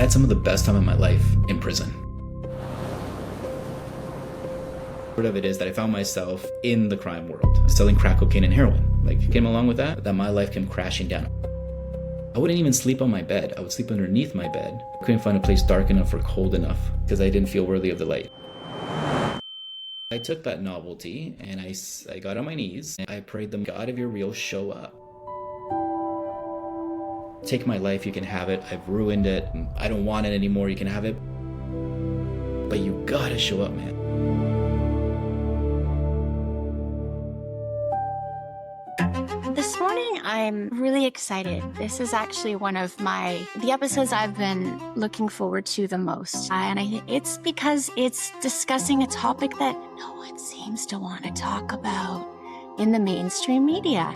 I had some of the best time of my life in prison. Part of it is that I found myself in the crime world, selling crack cocaine and heroin. Came along with that my life came crashing down. I wouldn't even sleep on my bed. I would sleep underneath my bed. I couldn't find a place dark enough or cold enough because I didn't feel worthy of the light. I took that novelty and I got on my knees and I prayed them, God, if you're real, show up. Take my life, you can have it. I've ruined it. I don't want it anymore, you can have it. But you gotta show up, man. This morning, I'm really excited. This is actually one of the episodes I've been looking forward to the most. And I think it's because it's discussing a topic that no one seems to want to talk about in the mainstream media.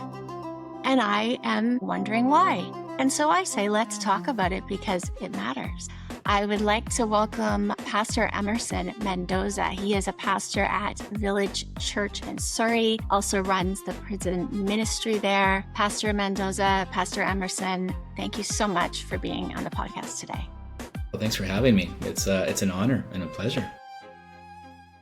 And I am wondering why. And so I say, let's talk about it because it matters. I would like to welcome Pastor Emerson Mendoza. He is a pastor at Village Church in Surrey, also runs the prison ministry there. Pastor Mendoza, Pastor Emerson, thank you so much for being on the podcast today. Well, thanks for having me. It's an honor and a pleasure.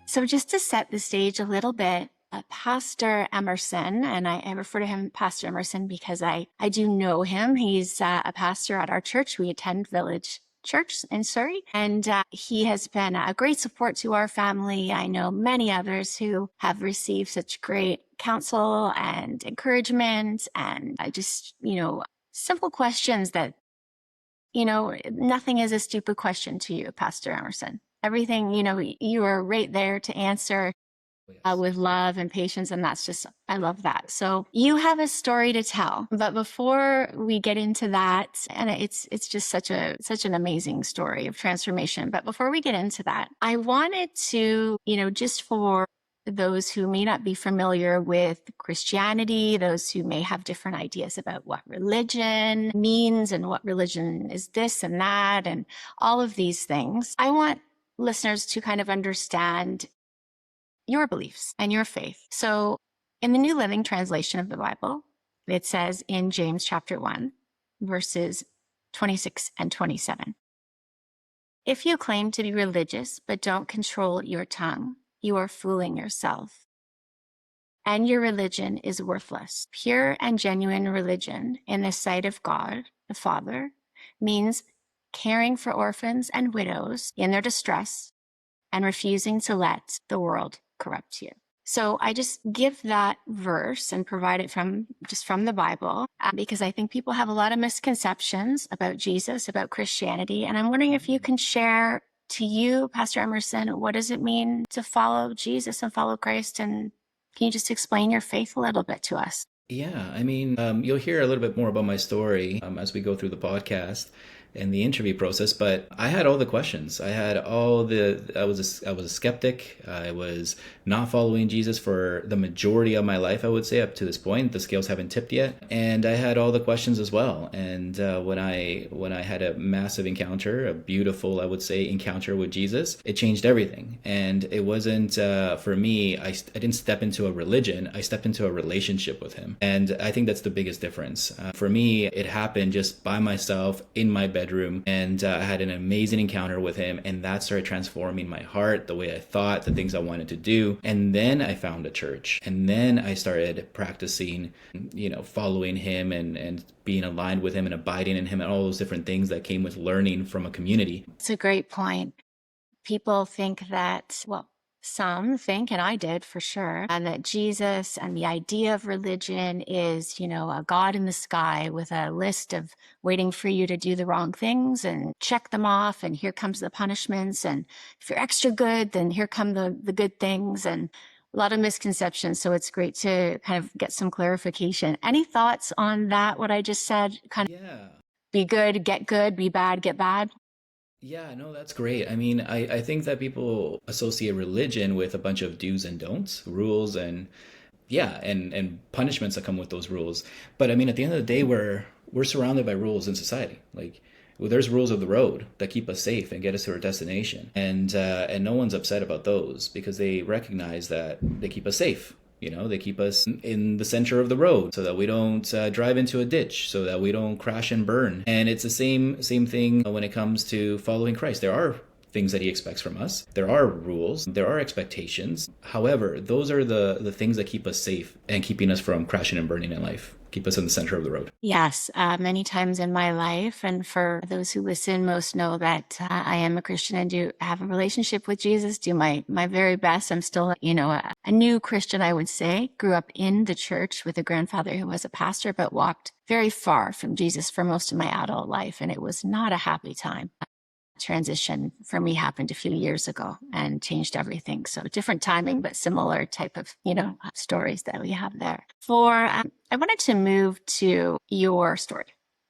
So just to set the stage a little bit, Pastor Emerson, and I refer to him Pastor Emerson because I do know him. He's a pastor at our church. We attend Village Church in Surrey, and he has been a great support to our family. I know many others who have received such great counsel and encouragement and just, simple questions that, nothing is a stupid question to you, Pastor Emerson. Everything, you are right there to answer with love and patience. And I love that. So you have a story to tell, but before we get into that, and it's just such an amazing story of transformation. But before we get into that, I wanted to, just for those who may not be familiar with Christianity, those who may have different ideas about what religion means and what religion is this and that, and all of these things, I want listeners to kind of understand your beliefs and your faith. So in the New Living Translation of the Bible, it says in James chapter 1, verses 26 and 27, if you claim to be religious but don't control your tongue, you are fooling yourself, and your religion is worthless. Pure and genuine religion in the sight of God, the Father, means caring for orphans and widows in their distress and refusing to let the world corrupt you. So I just give that verse and provide it from the Bible because I think people have a lot of misconceptions about Jesus, about Christianity. And I'm wondering if you can share to you, Pastor Emerson, what does it mean to follow Jesus and follow Christ? And can you just explain your faith a little bit to us? Yeah, you'll hear a little bit more about my story as we go through the podcast and the interview process, but I had all the questions. I was a skeptic. I was not following Jesus for the majority of my life, I would say, up to this point. The scales haven't tipped yet. And I had all the questions as well. And when I had a massive encounter, a beautiful, I would say, encounter with Jesus, it changed everything. And it wasn't, for me, I didn't step into a religion, I stepped into a relationship with him. And I think that's the biggest difference. For me, it happened just by myself in my bedroom, and I had an amazing encounter with him, and that started transforming my heart, the way I thought, the things I wanted to do. And then I found a church, and then I started practicing, following him and being aligned with him and abiding in him and all those different things that came with learning from a community. It's a great point. People think that, some think, and I did for sure, and that Jesus and the idea of religion is, a God in the sky with a list of waiting for you to do the wrong things and check them off. And here comes the punishments. And if you're extra good, then here come the good things, and a lot of misconceptions. So it's great to kind of get some clarification. Any thoughts on that? What I just said, be good, be bad, get bad. Yeah, no, that's great. I think that people associate religion with a bunch of do's and don'ts, rules, and punishments that come with those rules. But at the end of the day, we're surrounded by rules in society. There's rules of the road that keep us safe and get us to our destination, and no one's upset about those because they recognize that they keep us safe. They keep us in the center of the road so that we don't drive into a ditch, so that we don't crash and burn. And it's the same thing when it comes to following Christ. There are things that he expects from us. There are rules, there are expectations. However, those are the things that keep us safe and keeping us from crashing and burning in life, keep us in the center of the road. Yes, many times in my life, and for those who listen, most know that I am a Christian and do have a relationship with Jesus, do my very best. I'm still, a new Christian, I would say. Grew up in the church with a grandfather who was a pastor, but walked very far from Jesus for most of my adult life, and it was not a happy time. Transition for me happened a few years ago and changed everything. So different timing, but similar type of, stories that we have there. I wanted to move to your story,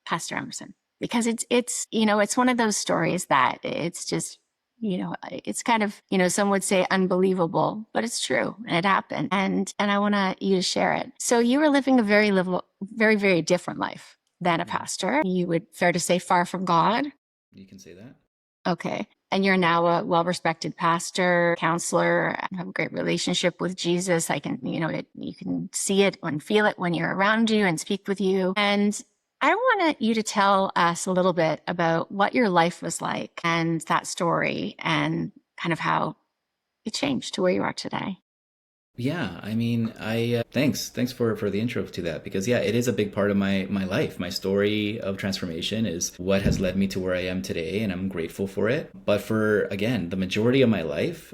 Pastor Emerson, because it's one of those stories that it's just, it's kind of, some would say unbelievable, but it's true and it happened. And I want you to share it. So you were living a very, very different life than a pastor. You would, fair to say, far from God. You can say that. Okay. And you're now a well-respected pastor, counselor, and have a great relationship with Jesus. You can see it and feel it when you're around you and speak with you. And I want you to tell us a little bit about what your life was like and that story and kind of how it changed to where you are today. Yeah, I mean, thanks for the intro to that, because it is a big part of my life. My story of transformation is what has led me to where I am today, and I'm grateful for it. But for, again, the majority of my life,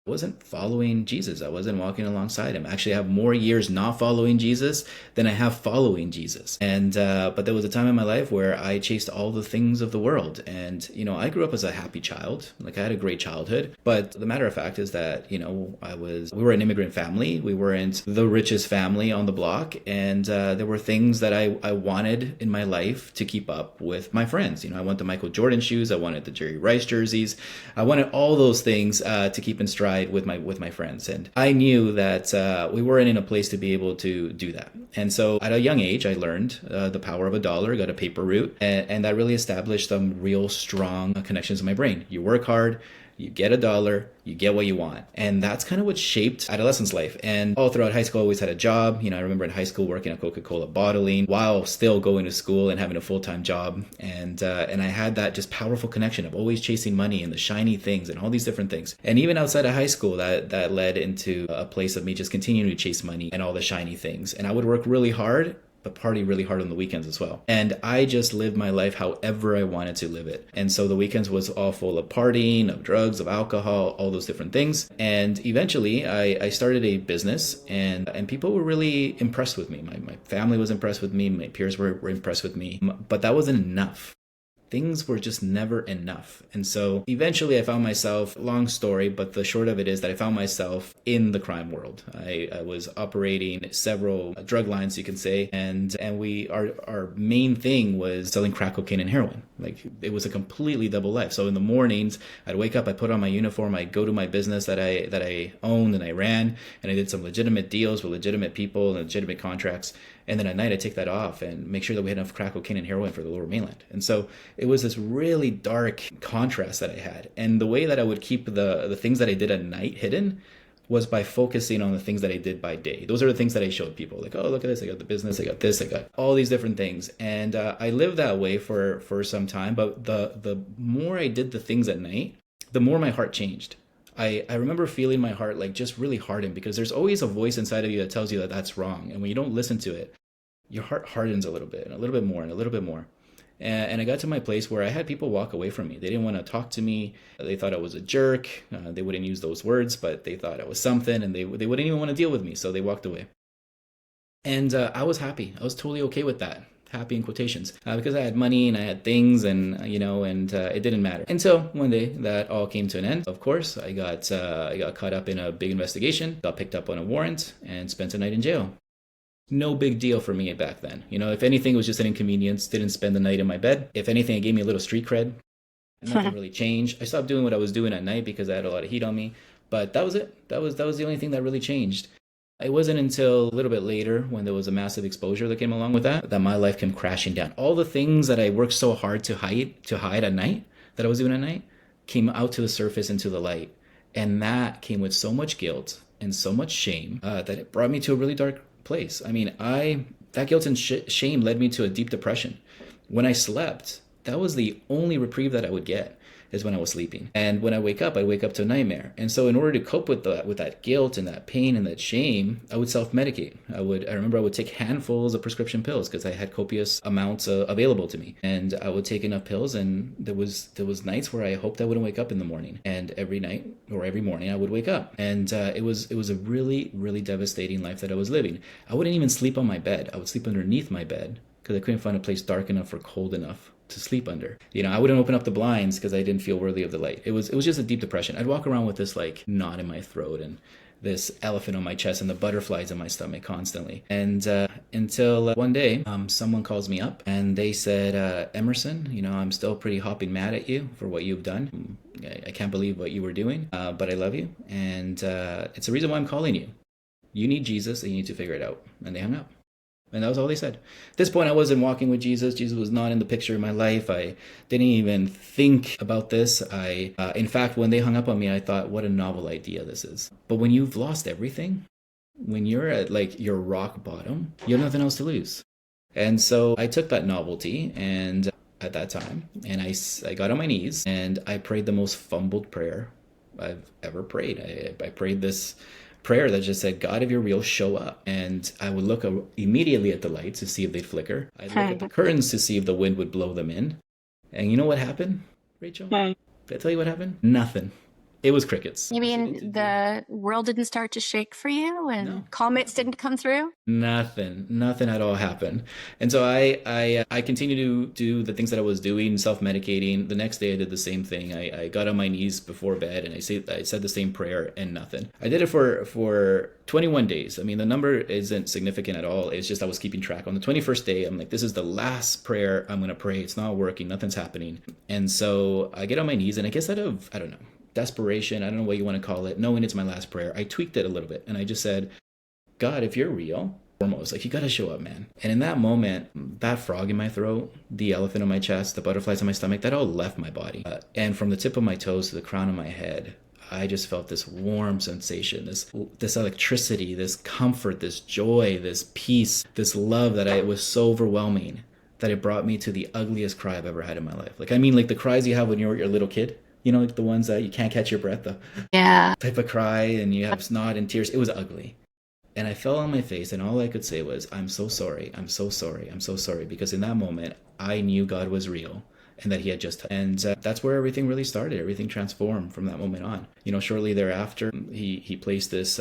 I wasn't following Jesus. I wasn't walking alongside him. Actually, I have more years not following Jesus than I have following Jesus. And but there was a time in my life where I chased all the things of the world. And I grew up as a happy child. Like, I had a great childhood. But the matter of fact is that we were an immigrant family. We weren't the richest family on the block, and there were things that I wanted in my life to keep up with my friends. I wanted the Michael Jordan shoes. I wanted the Jerry Rice jerseys. I wanted all those things to keep in stride with my friends. And I knew that we weren't in a place to be able to do that. And so at a young age, I learned the power of a dollar, got a paper route, and that really established some real strong connections in my brain. You work hard, you get a dollar, you get what you want. And that's kind of what shaped adolescence life. And all throughout high school, I always had a job. I remember in high school working at Coca-Cola bottling while still going to school and having a full-time job. And I had that just powerful connection of always chasing money and the shiny things and all these different things. And even outside of high school, that led into a place of me just continuing to chase money and all the shiny things. And I would work really hard, but party really hard on the weekends as well. And I just lived my life however I wanted to live it. And so the weekends was all full of partying, of drugs, of alcohol, all those different things. And eventually I started a business, and people were really impressed with me. My family was impressed with me. My peers were impressed with me. But that wasn't enough. Things were just never enough. And so eventually I found myself, long story, but the short of it is that I found myself in the crime world. I was operating several drug lines, you can say, and our main thing was selling crack cocaine and heroin. Like, it was a completely double life. So in the mornings, I'd wake up, I'd put on my uniform, I'd go to my business that I owned and I ran, and I did some legitimate deals with legitimate people and legitimate contracts. And then at night, I'd take that off and make sure that we had enough crack cocaine and heroin for the Lower Mainland. And so it was this really dark contrast that I had. And the way that I would keep the things that I did at night hidden was by focusing on the things that I did by day. Those are the things that I showed people. Like, oh, look at this. I got the business. I got this. I got all these different things. And I lived that way for some time. But the more I did the things at night, the more my heart changed. I remember feeling my heart like just really hardened, because there's always a voice inside of you that tells you that that's wrong. And when you don't listen to it, your heart hardens a little bit and a little bit more and a little bit more. And I got to my place where I had people walk away from me. They didn't want to talk to me. They thought I was a jerk. They wouldn't use those words, but they thought I was something, and they wouldn't even want to deal with me. So they walked away. And I was happy. I was totally okay with that. Happy in quotations, because I had money and I had things, and it didn't matter. Until one day that all came to an end. Of course, I got caught up in a big investigation, got picked up on a warrant, and spent a night in jail. No big deal for me back then. If anything, it was just an inconvenience. Didn't spend the night in my bed. If anything, it gave me a little street cred. Nothing really changed. I stopped doing what I was doing at night because I had a lot of heat on me. But that was it. That was the only thing that really changed. It wasn't until a little bit later, when there was a massive exposure that came along with that my life came crashing down. All the things that I worked so hard to hide at night, that I was doing at night, came out to the surface into the light. And that came with so much guilt and so much shame that it brought me to a really dark place. I mean, that guilt and shame led me to a deep depression. When I slept, that was the only reprieve that I would get, is when I was sleeping. And when I wake up to a nightmare. And so in order to cope with that guilt and that pain and that shame, I would self-medicate. I remember I would take handfuls of prescription pills because I had copious amounts available to me. And I would take enough pills, and there was nights where I hoped I wouldn't wake up in the morning. And every night or every morning I would wake up. And it was a really, really devastating life that I was living. I wouldn't even sleep on my bed. I would sleep underneath my bed because I couldn't find a place dark enough or cold enough to sleep under. I wouldn't open up the blinds because I didn't feel worthy of the light. It was just a deep depression. I'd walk around with this like knot in my throat and this elephant on my chest and the butterflies in my stomach constantly. And until one day, someone calls me up and they said, Emerson, I'm still pretty hopping mad at you for what you've done. I can't believe what you were doing, but I love you. And it's the reason why I'm calling you. You need Jesus and you need to figure it out. And they hung up. And that was all they said. At this point, I wasn't walking with Jesus. Jesus was not in the picture of my life. I didn't even think about this. In fact, when they hung up on me, I thought, what a novel idea this is. But when you've lost everything, when you're at like your rock bottom, you have nothing else to lose. And so I took that novelty and at that time, and I got on my knees and I prayed the most fumbled prayer I've ever prayed. I prayed this prayer that just said, God, if you're real, show up. And I would look immediately at the lights to see if they'd flicker. I'd look at the curtains to see if the wind would blow them in. And you know what happened, Rachel? Did I tell you what happened? Nothing. It was crickets. You mean the world didn't start to shake for you and comets didn't come through? Nothing at all happened. And so I continued to do the things that I was doing, self-medicating. The next day I did the same thing. I got on my knees before bed and I said the same prayer and nothing. I did it for 21 days. I mean, the number isn't significant at all. It's just I was keeping track. On the 21st day, I'm like, this is the last prayer I'm going to pray. It's not working. Nothing's happening. And so I get on my knees and I guess out of, I don't know, desperation, I don't know what you want to call it, knowing it's my last prayer, I tweaked it a little bit and I just said, God, if you're real, foremost, like you got to show up, man. And in that moment, that frog in my throat, the elephant on my chest, the butterflies in my stomach, that all left my body. And from the tip of my toes to the crown of my head, I just felt this warm sensation, this electricity, this comfort, this joy, this peace, this love that it was so overwhelming that it brought me to the ugliest cry I've ever had in my life. Like the cries you have when you're a little kid. Like the ones that you can't catch your breath, the type of cry, and you have snot and tears. It was ugly. And I fell on my face, and all I could say was, I'm so sorry. I'm so sorry. I'm so sorry. Because in that moment, I knew God was real and that he had just, and that's where everything really started. Everything transformed from that moment on. Shortly thereafter, he placed this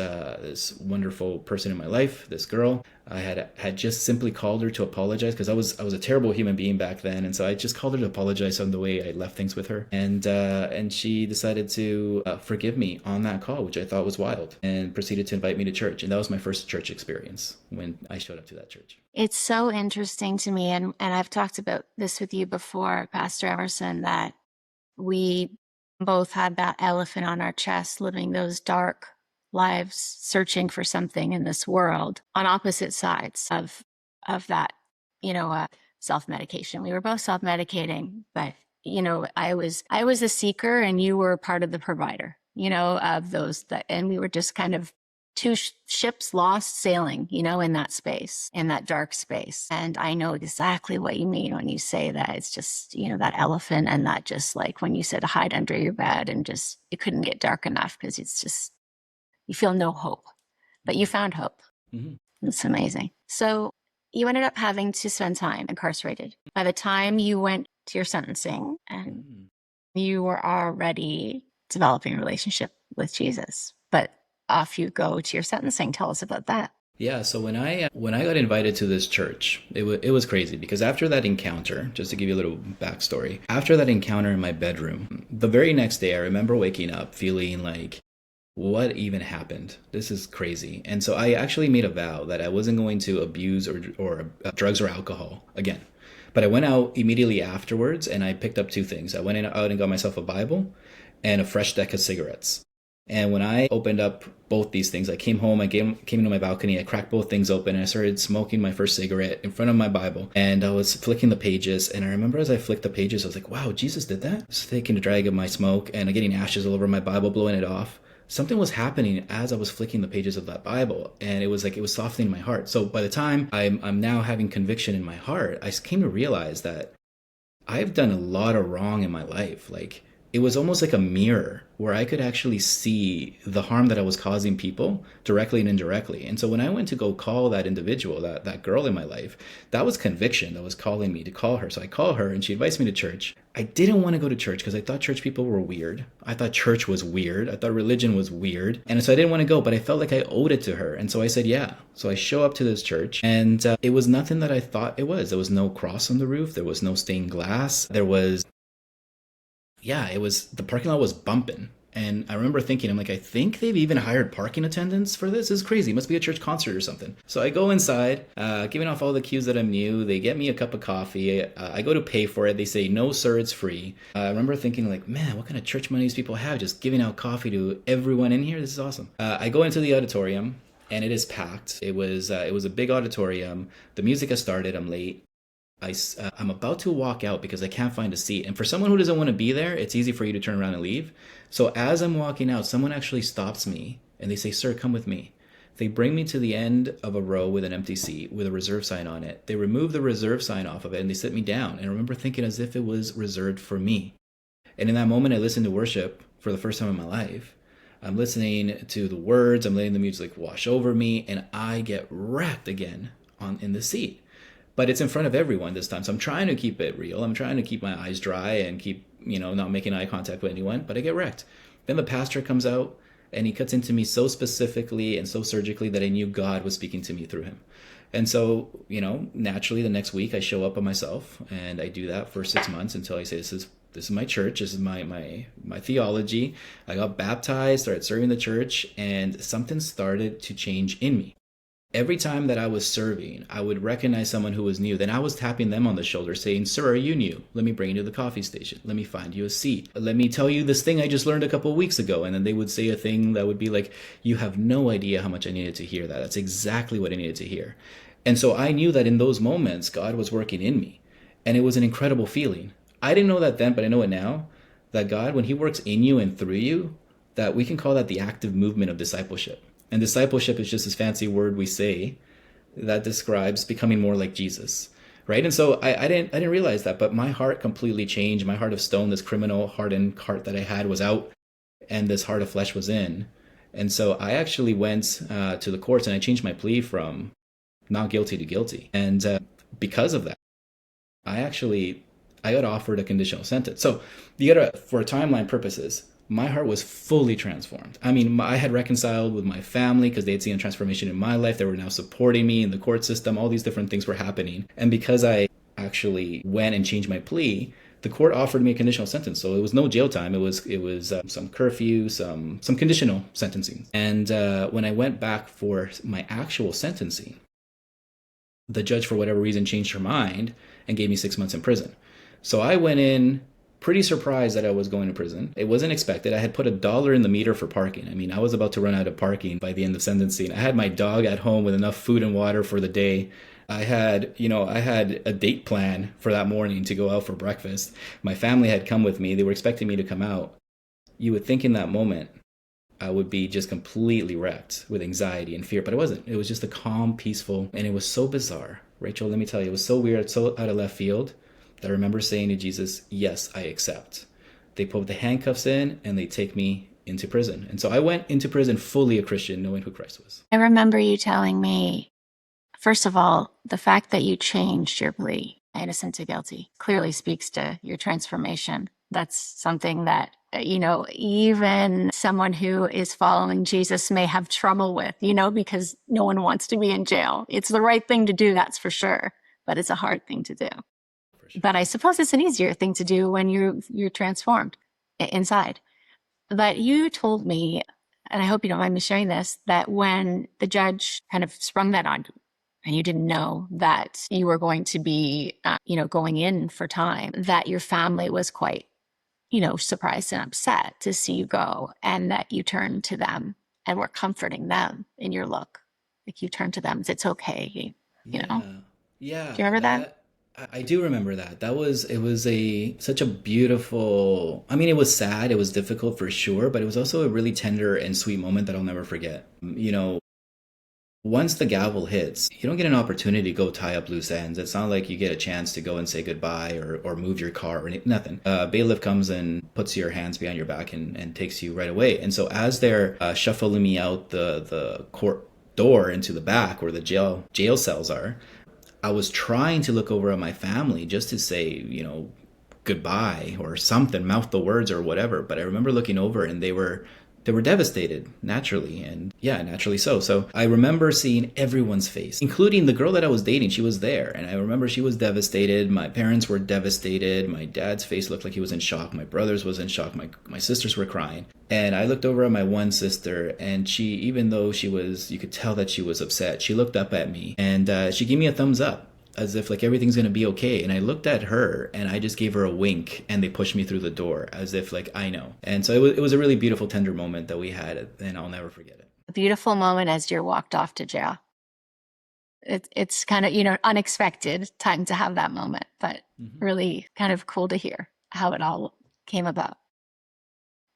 wonderful person in my life, this girl. I had just simply called her to apologize because I was a terrible human being back then, and so I just called her to apologize on the way I left things with her, and she decided to forgive me on that call, which I thought was wild, and proceeded to invite me to church, and that was my first church experience when I showed up to that church. It's so interesting to me, and I've talked about this with you before, Pastor Emerson, that we both had that elephant on our chest, living those dark lives, searching for something in this world on opposite sides of that, self-medication. We were both self-medicating, but, I was a seeker and you were part of the provider, of those and we were just kind of two ships lost sailing, in that space, in that dark space. And I know exactly what you mean when you say that. It's just, that elephant, and that just like when you said hide under your bed and just, it couldn't get dark enough because it's just, you feel no hope, but you found hope. Mm-hmm. It's amazing. So you ended up having to spend time incarcerated. By the time you went to your sentencing, and you were already developing a relationship with Jesus, but off you go to your sentencing. Tell us about that. Yeah, so when I got invited to this church, it was crazy because after that encounter, just to give you a little backstory, after that encounter in my bedroom, the very next day I remember waking up feeling like, what even happened? This is crazy. And so I actually made a vow that I wasn't going to abuse or drugs or alcohol again. But I went out immediately afterwards and I picked up two things. I went out and got myself a Bible and a fresh deck of cigarettes. And when I opened up both these things, I came home, I came into my balcony, I cracked both things open, and I started smoking my first cigarette in front of my Bible. And I was flicking the pages, and I remember as I flicked the pages, I was like, wow, Jesus did that? I was taking a drag of my smoke and getting ashes all over my Bible, blowing it off. something was happening as I was flicking the pages of that Bible, and it was like it was softening my heart. So by the time I'm now having conviction in my heart, I came to realize that I've done a lot of wrong in my life. Like, it was almost like a mirror where I could actually see the harm that I was causing people directly and indirectly. And so when I went to go call that individual, that girl in my life, that was conviction that was calling me to call her. So I call her and she invites me to church. I didn't want to go to church because I thought church people were weird. I thought church was weird. I thought religion was weird. And so I didn't want to go, but I felt like I owed it to her. And so I said, yeah. So I show up to this church, and it was nothing that I thought it was. There was no cross on the roof. There was no stained glass. There was, yeah, it was, the parking lot was bumping. And I remember thinking, I'm like, I think they've even hired parking attendants for this. This is crazy. It must be a church concert or something. So I go inside, giving off all the cues that I'm new. They get me a cup of coffee. I go to pay for it. They say, no, sir, it's free. I remember thinking, like, man, what kind of church money these people have, just giving out coffee to everyone in here? This is awesome. I go into the auditorium, and it is packed. It was a big auditorium. The music has started. I'm late. I'm about to walk out because I can't find a seat. And for someone who doesn't want to be there, it's easy for you to turn around and leave. So as I'm walking out, someone actually stops me and they say, sir, come with me. They bring me to the end of a row with an empty seat with a reserve sign on it. They remove the reserve sign off of it and they sit me down. And I remember thinking as if it was reserved for me. And in that moment, I listened to worship for the first time in my life. I'm listening to the words, I'm letting the music wash over me, and I get wrecked again in the seat. But it's in front of everyone this time. So I'm trying to keep it real. I'm trying to keep my eyes dry and keep, not making eye contact with anyone, but I get wrecked. Then the pastor comes out and he cuts into me so specifically and so surgically that I knew God was speaking to me through him. And so, naturally the next week I show up by myself, and I do that for 6 months until I say, this is my church. This is my theology. I got baptized, started serving the church, and something started to change in me. Every time that I was serving, I would recognize someone who was new. Then I was tapping them on the shoulder saying, sir, are you new? Let me bring you to the coffee station. Let me find you a seat. Let me tell you this thing I just learned a couple of weeks ago. And then they would say a thing that would be like, you have no idea how much I needed to hear that. That's exactly what I needed to hear. And so I knew that in those moments, God was working in me. And it was an incredible feeling. I didn't know that then, but I know it now, that God, when he works in you and through you, that we can call that the active movement of discipleship. And discipleship is just this fancy word we say that describes becoming more like Jesus, right? And so I didn't realize that, but my heart completely changed. My heart of stone, this criminal hardened heart that I had, was out, and this heart of flesh was in. And so I actually went to the courts and I changed my plea from not guilty to guilty. And because of that, I got offered a conditional sentence. So for timeline purposes, my heart was fully transformed. I mean, I had reconciled with my family because they had seen a transformation in my life. They were now supporting me in the court system. All these different things were happening. And because I actually went and changed my plea, the court offered me a conditional sentence. So it was no jail time. It was some curfew, some conditional sentencing. And when I went back for my actual sentencing, the judge, for whatever reason, changed her mind and gave me 6 months in prison. So I went in pretty surprised that I was going to prison. It wasn't expected. I had put $1 in the meter for parking. I mean, I was about to run out of parking by the end of sentencing. I had my dog at home with enough food and water for the day. I had a date plan for that morning to go out for breakfast. My family had come with me. They were expecting me to come out. You would think in that moment I would be just completely wrecked with anxiety and fear, but it wasn't. It was just a calm, peaceful, and it was so bizarre. Rachel, let me tell you, it was so weird, so out of left field, that I remember saying to Jesus, yes, I accept. They put the handcuffs in and they take me into prison. And so I went into prison fully a Christian, knowing who Christ was. I remember you telling me, first of all, the fact that you changed your plea, innocent to guilty, clearly speaks to your transformation. That's something that, even someone who is following Jesus may have trouble with, because no one wants to be in jail. It's the right thing to do, that's for sure, but it's a hard thing to do. Sure. But I suppose it's an easier thing to do when you're transformed inside. But you told me, and I hope you don't mind me sharing this, that when the judge kind of sprung that on you, and you didn't know that you were going to be, going in for time, that your family was quite, surprised and upset to see you go, and that you turned to them and were comforting them in your look. Like you turned to them, it's okay, Yeah. know. Yeah. Do you remember that? I do remember that. It was a such a beautiful, I mean, it was sad, it was difficult for sure, but it was also a really tender and sweet moment that I'll never forget. Once the gavel hits, you don't get an opportunity to go tie up loose ends. It's not like you get a chance to go and say goodbye or move your car or nothing. Bailiff comes and puts your hands behind your back and takes you right away. And so as they're shuffling me out the court door into the back where the jail cells are, I was trying to look over at my family just to say, goodbye or something, mouth the words or whatever. But I remember looking over and they were devastated, naturally, and yeah, naturally so. So I remember seeing everyone's face, including the girl that I was dating. She was there, and I remember she was devastated. My parents were devastated. My dad's face looked like he was in shock. My brother's was in shock. My sisters were crying. And I looked over at my one sister, and she, even though you could tell that she was upset, she looked up at me, and she gave me a thumbs up, as if like everything's going to be okay. And I looked at her and I just gave her a wink, and they pushed me through the door as if like I know. And so it was a really beautiful, tender moment that we had, and I'll never forget it. A beautiful moment as you're walked off to jail. It's kind of, unexpected time to have that moment, but really kind of cool to hear how it all came about.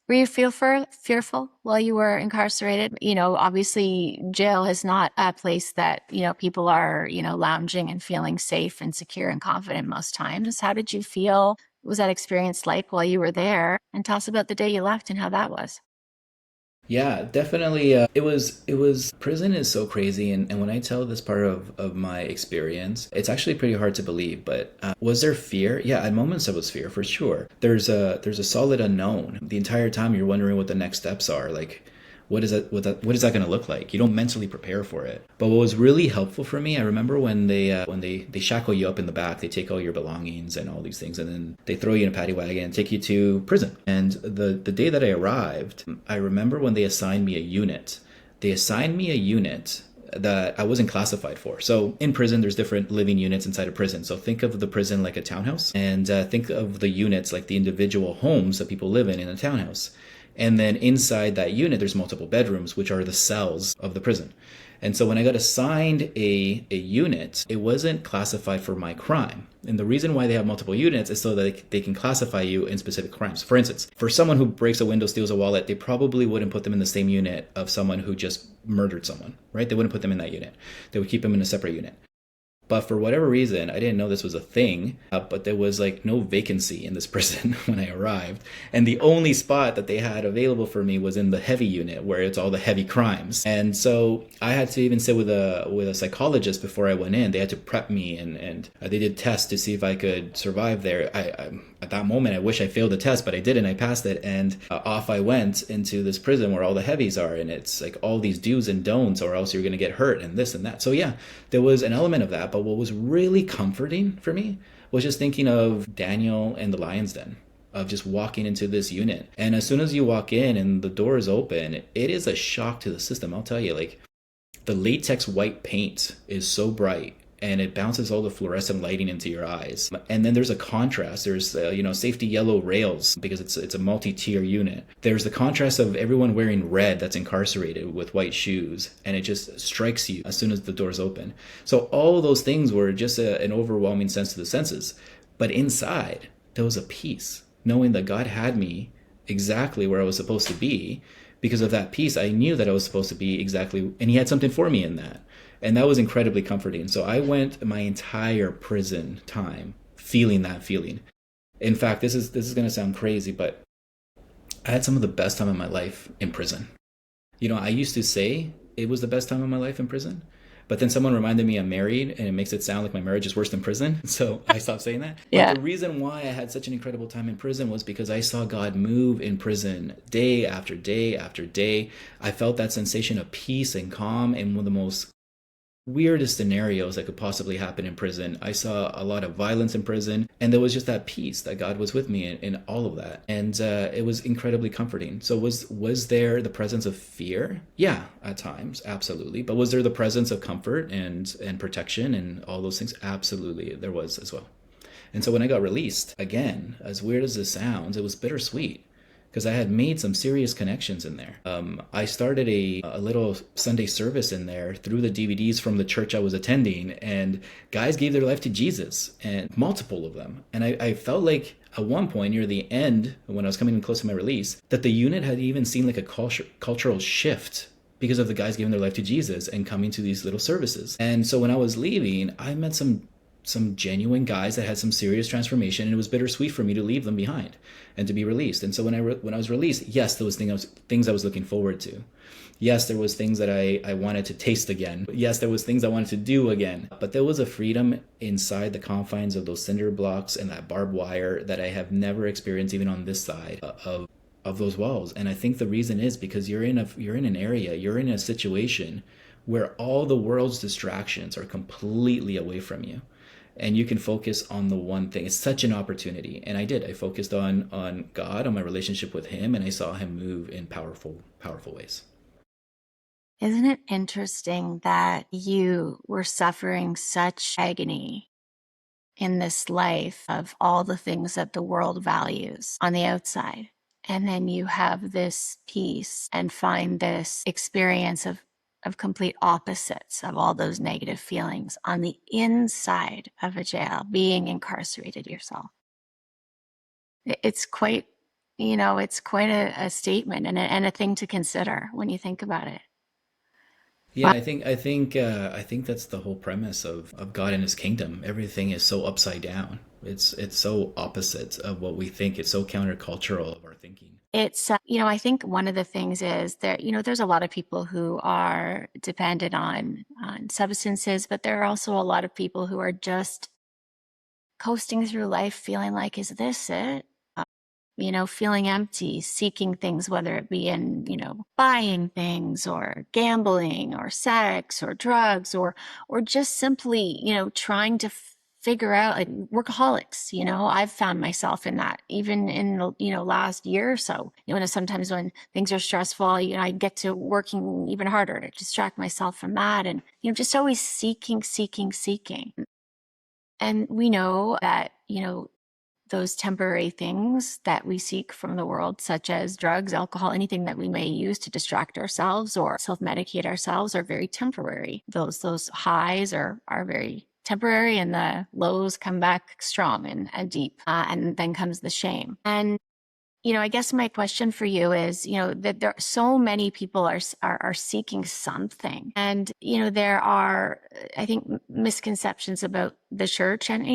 Were you fearful while you were incarcerated? Obviously jail is not a place that, people are, lounging and feeling safe and secure and confident most times. How did you feel? What was that experience like while you were there? And tell us about the day you left and how that was. Yeah, definitely. Prison is so crazy. And when I tell this part of my experience, it's actually pretty hard to believe. But was there fear? Yeah, at moments there was fear for sure. There's a solid unknown. The entire time you're wondering what the next steps are. Like, what is that going to look like? You don't mentally prepare for it. But what was really helpful for me, I remember when they shackle you up in the back, they take all your belongings and all these things, and then they throw you in a paddy wagon and take you to prison. And the day that I arrived, I remember when they assigned me a unit. They assigned me a unit that I wasn't classified for. So in prison, there's different living units inside a prison. So think of the prison like a townhouse, and think of the units like the individual homes that people live in a townhouse. And then inside that unit, there's multiple bedrooms, which are the cells of the prison. And so when I got assigned a unit, it wasn't classified for my crime. And the reason why they have multiple units is so that they can classify you in specific crimes. For instance, for someone who breaks a window, steals a wallet, they probably wouldn't put them in the same unit of someone who just murdered someone, right? They wouldn't put them in that unit. They would keep them in a separate unit. But for whatever reason, I didn't know this was a thing, but there was like no vacancy in this prison when I arrived. And the only spot that they had available for me was in the heavy unit, where it's all the heavy crimes. And so I had to even sit with a psychologist before I went in. They had to prep me, and they did tests to see if I could survive there. At that moment, I wish I failed the test, but I didn't. I passed it, and off I went into this prison where all the heavies are, and it's like all these do's and don'ts, or else you're going to get hurt, and this and that. So yeah, there was an element of that. But what was really comforting for me was just thinking of Daniel and the lion's den, of just walking into this unit. And as soon as you walk in and the door is open, it is a shock to the system. I'll tell you, like, the latex white paint is so bright, and it bounces all the fluorescent lighting into your eyes. And then there's a contrast. There's safety yellow rails, because it's a multi-tier unit. There's the contrast of everyone wearing red that's incarcerated with white shoes, and it just strikes you as soon as the doors open. So all those things were just an overwhelming sense to the senses. But inside, there was a peace, knowing that God had me exactly where I was supposed to be. Because of that peace, I knew that I was supposed to be exactly, and he had something for me in that. And that was incredibly comforting. So I went my entire prison time feeling that feeling. In fact, this is going to sound crazy, but I had some of the best time of my life in prison. I used to say it was the best time of my life in prison, but then someone reminded me I'm married, and it makes it sound like my marriage is worse than prison. So I stopped saying that. Yeah. But the reason why I had such an incredible time in prison was because I saw God move in prison day after day after day. I felt that sensation of peace and calm in one of the most weirdest scenarios that could possibly happen in prison. I saw a lot of violence in prison, and there was just that peace that God was with me in all of that. And it was incredibly comforting. So was there the presence of fear? Yeah, at times, absolutely. But was there the presence of comfort and protection and all those things? Absolutely, there was as well. And so when I got released, again, as weird as this sounds, it was bittersweet. because I had made some serious connections in there. I started a little Sunday service in there through the DVDs from the church I was attending, and guys gave their life to Jesus, and multiple of them. And I felt like at one point near the end, when I was coming close to my release, that the unit had even seen like a cultural shift because of the guys giving their life to Jesus and coming to these little services. And so when I was leaving, I met some genuine guys that had some serious transformation, and it was bittersweet for me to leave them behind and to be released. And so when I was released, yes, there was things I was looking forward to. Yes, there was things that I wanted to taste again. Yes, there was things I wanted to do again. But there was a freedom inside the confines of those cinder blocks and that barbed wire that I have never experienced even on this side of those walls. And I think the reason is because you're in a situation where all the world's distractions are completely away from you, and you can focus on the one thing. It's such an opportunity. And I focused on God, on my relationship with him, and I saw him move in powerful ways. Isn't it interesting that you were suffering such agony in this life of all the things that the world values on the outside? And then you have this peace and find this experience of complete opposites of all those negative feelings on the inside of a jail, being incarcerated yourself. It's quite, it's quite a statement and a thing to consider when you think about it. Yeah, I think that's the whole premise of God and his kingdom. Everything is so upside down. It's so opposite of what we think. It's so countercultural of our thinking. It's, I think one of the things is that, there's a lot of people who are dependent on substances, but there are also a lot of people who are just coasting through life feeling like, is this it? Feeling empty, seeking things, whether it be in, buying things or gambling or sex or drugs or just simply, trying to figure out, like, workaholics. I've found myself in that even in the, last year or so. Sometimes when things are stressful, I get to working even harder to distract myself from that. And, just always seeking. And we know that, those temporary things that we seek from the world, such as drugs, alcohol, anything that we may use to distract ourselves or self-medicate ourselves, are very temporary. Those highs are very temporary, and the lows come back strong and deep. And then comes the shame. And I guess my question for you is, that there so many people are seeking something, and there are, I think, misconceptions about the church, and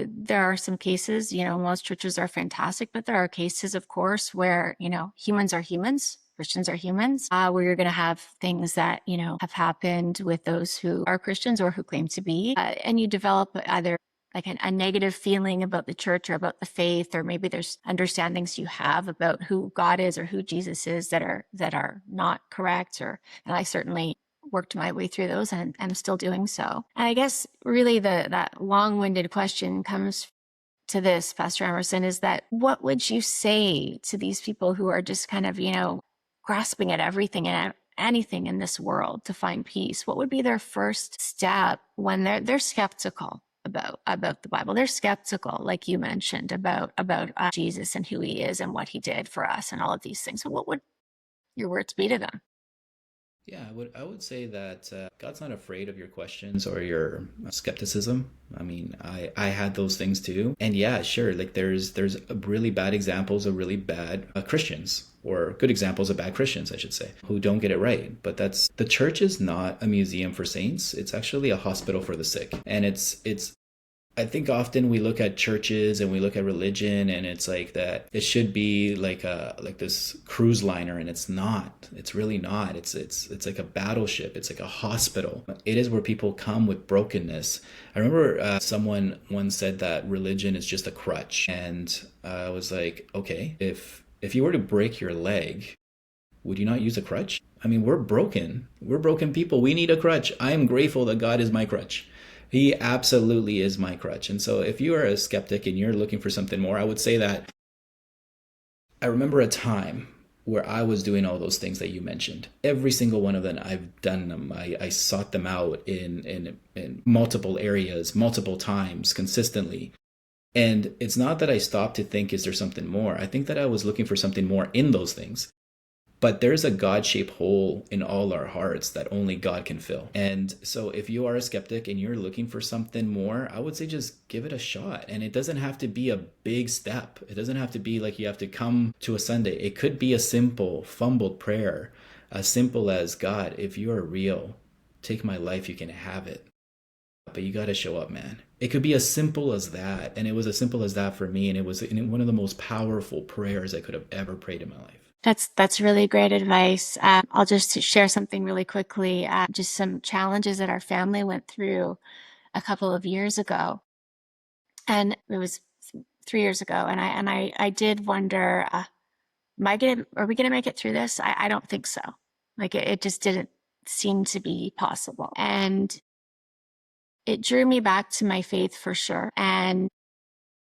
there are some cases, most churches are fantastic, but there are cases, of course, where humans are humans. Christians are humans, where you're going to have things that, have happened with those who are Christians or who claim to be, and you develop either like a negative feeling about the church or about the faith, or maybe there's understandings you have about who God is or who Jesus is that are not correct. And I certainly worked my way through those, and I'm still doing so. And I guess really that long-winded question comes to this, Pastor Emerson, is that what would you say to these people who are just kind of, grasping at everything and anything in this world to find peace? What would be their first step when they're skeptical about the Bible? They're skeptical, like you mentioned, about Jesus and who he is and what he did for us and all of these things. So what would your words be to them? Yeah, I would say that God's not afraid of your questions or your skepticism. I mean, I had those things too, and yeah, sure. Like there's really bad examples of really bad Christians, or good examples of bad Christians, I should say, who don't get it right. But the church is not a museum for saints. It's actually a hospital for the sick, and it's. I think often we look at churches and we look at religion, and it's like that it should be like this cruise liner, and it's not. It's really not. It's like a battleship. It's like a hospital. It is where people come with brokenness. I remember someone once said that religion is just a crutch, and I was like, okay, if you were to break your leg, would you not use a crutch? I mean, we're broken. We're broken people. We need a crutch. I am grateful that God is my crutch. He absolutely is my crutch. And so if you are a skeptic and you're looking for something more, I would say that I remember a time where I was doing all those things that you mentioned. Every single one of them, I've done them. I sought them out in multiple areas, multiple times, consistently. And it's not that I stopped to think, is there something more? I think that I was looking for something more in those things. But there's a God shaped hole in all our hearts that only God can fill. And so if you are a skeptic and you're looking for something more, I would say just give it a shot. And it doesn't have to be a big step. It doesn't have to be like you have to come to a Sunday. It could be a simple, fumbled prayer, as simple as, God, if you are real, take my life, you can have it. But you got to show up, man. It could be as simple as that. And it was as simple as that for me. And it was one of the most powerful prayers I could have ever prayed in my life. That's really great advice. I'll just share something really quickly. Just some challenges that our family went through a couple of years ago, and it was 3 years ago. And I did wonder, are we gonna make it through this? I don't think so. Like it just didn't seem to be possible, and it drew me back to my faith for sure. And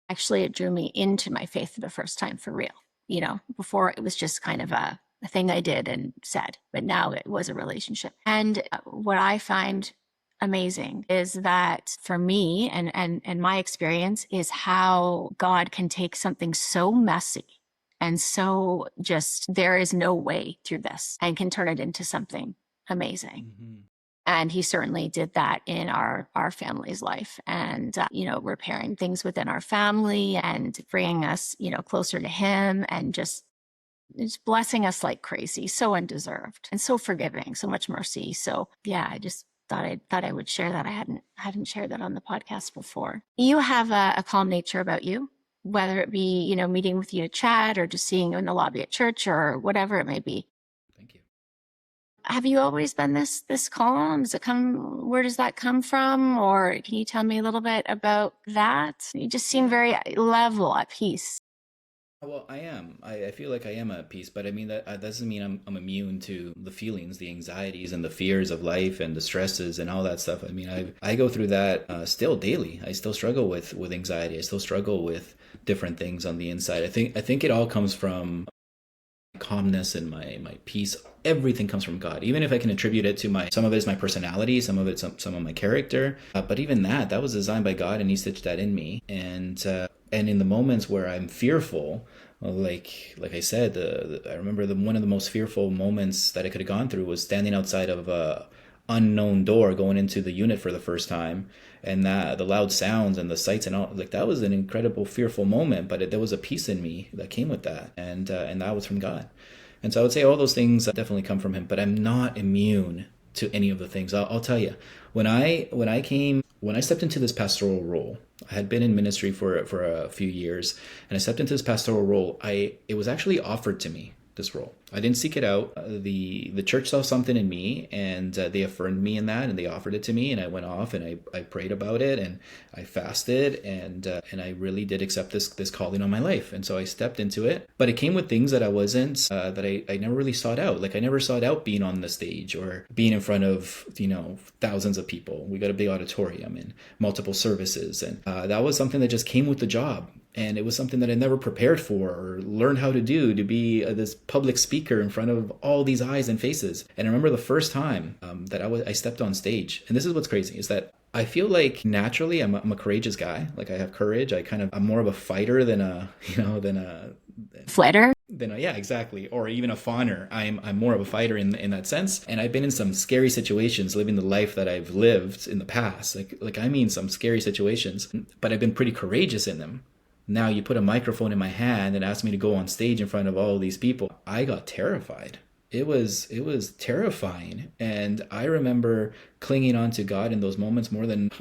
actually, it drew me into my faith for the first time for real. Before it was just kind of a thing I did and said, but now it was a relationship. And what I find amazing is that for me and my experience is how God can take something so messy and so just there is no way through this and can turn it into something amazing. Mm-hmm. And he certainly did that in our family's life, and repairing things within our family and bringing us closer to him, and just blessing us like crazy, so undeserved and so forgiving, so much mercy. So yeah, I just thought I would share that. I hadn't shared that on the podcast before. You have a calm nature about you, whether it be meeting with you to chat or just seeing you in the lobby at church or whatever it may be. Thank you. Have you always been this calm? Where does that come from? Or can you tell me a little bit about that? You just seem very level, at peace. Well, I am. I feel like I am at peace, but I mean that doesn't mean I'm immune to the feelings, the anxieties, and the fears of life, and the stresses, and all that stuff. I mean, I go through that still daily. I still struggle with anxiety. I still struggle with different things on the inside. I think it all comes from calmness and my peace. Everything comes from God. Even if I can attribute it to some of it is my personality, some of it some of my character, but even that was designed by God, and He stitched that in me. And in the moments where I'm fearful, like I said, I remember one of the most fearful moments that I could have gone through was standing outside of a unknown door going into the unit for the first time, and that the loud sounds and the sights and all, like, that was an incredible fearful moment, but there was a peace in me that came with that, and that was from God. And so I would say all those things definitely come from Him, but I'm not immune to any of the things. I'll tell you, when I stepped into this pastoral role, I had been in ministry for a few years, and I stepped into this pastoral role. It was actually offered to me, this role. I didn't seek it out. The church saw something in me, and they affirmed me in that, and they offered it to me, and I went off and I prayed about it, and I fasted, and I really did accept this calling on my life. And so I stepped into it, but it came with things that I wasn't that I never really sought out. Like, I never sought out being on the stage or being in front of thousands of people. We got a big auditorium and multiple services, and that was something that just came with the job. And it was something that I never prepared for or learned how to do, to be this public speaker in front of all these eyes and faces. And I remember the first time that I stepped on stage. And this is what's crazy, is that I feel like naturally I'm a courageous guy. Like, I have courage. I'm more of a fighter than a Flighter? Yeah, exactly. Or even a fawner. I'm more of a fighter in that sense. And I've been in some scary situations living the life that I've lived in the past. Like I mean, some scary situations, but I've been pretty courageous in them. Now you put a microphone in my hand and ask me to go on stage in front of all these people. I got terrified. It was terrifying. And I remember clinging on to God in those moments more than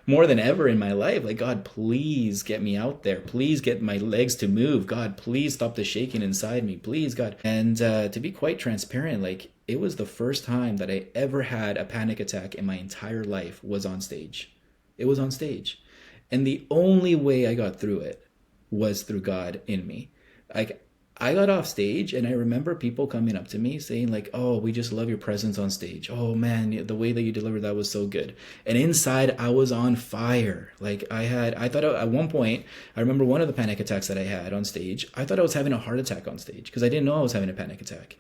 more than ever in my life. Like, God, please get me out there. Please get my legs to move. God, please stop the shaking inside me. Please, God. And to be quite transparent, like, it was the first time that I ever had a panic attack in my entire life was on stage. It was on stage. And the only way I got through it was through God in me. Like, I got off stage, and I remember people coming up to me saying, like, "Oh, we just love your presence on stage. Oh man, the way that you delivered that was so good." And inside, I was on fire. Like, I thought at one point, I remember one of the panic attacks that I had on stage, I thought I was having a heart attack on stage, because I didn't know I was having a panic attack.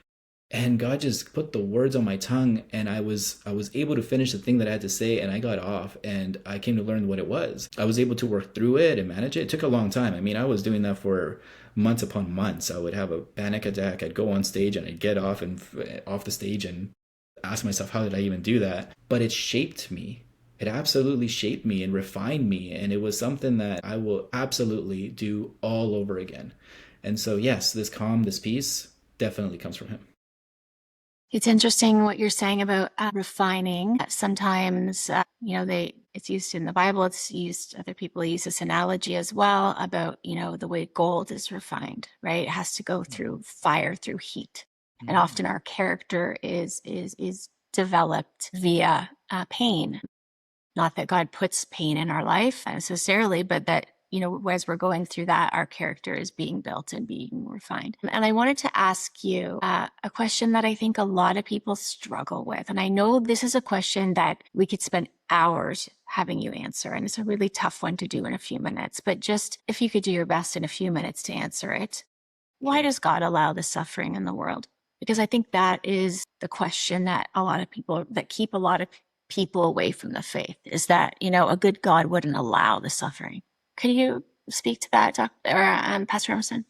And God just put the words on my tongue, and I was able to finish the thing that I had to say, and I got off, and I came to learn what it was. I was able to work through it and manage it. It took a long time. I mean, I was doing that for months upon months. I would have a panic attack. I'd go on stage and I'd get off and off the stage and ask myself, how did I even do that? But it shaped me. It absolutely shaped me and refined me, and it was something that I will absolutely do all over again. And so, yes, this calm, this peace definitely comes from him. It's interesting what you're saying about refining. Sometimes, it's used in the Bible. It's used, other people use this analogy as well about, the way gold is refined, right? It has to go through fire, through heat. And often our character is developed via pain. Not that God puts pain in our life necessarily, but that, as we're going through that, our character is being built and being refined. And I wanted to ask you a question that I think a lot of people struggle with. And I know this is a question that we could spend hours having you answer. And it's a really tough one to do in a few minutes. But just if you could do your best in a few minutes to answer it, why does God allow the suffering in the world? Because I think that is the question that keep a lot of people away from the faith, is that, a good God wouldn't allow the suffering. Could you speak to that, Pastor Emerson?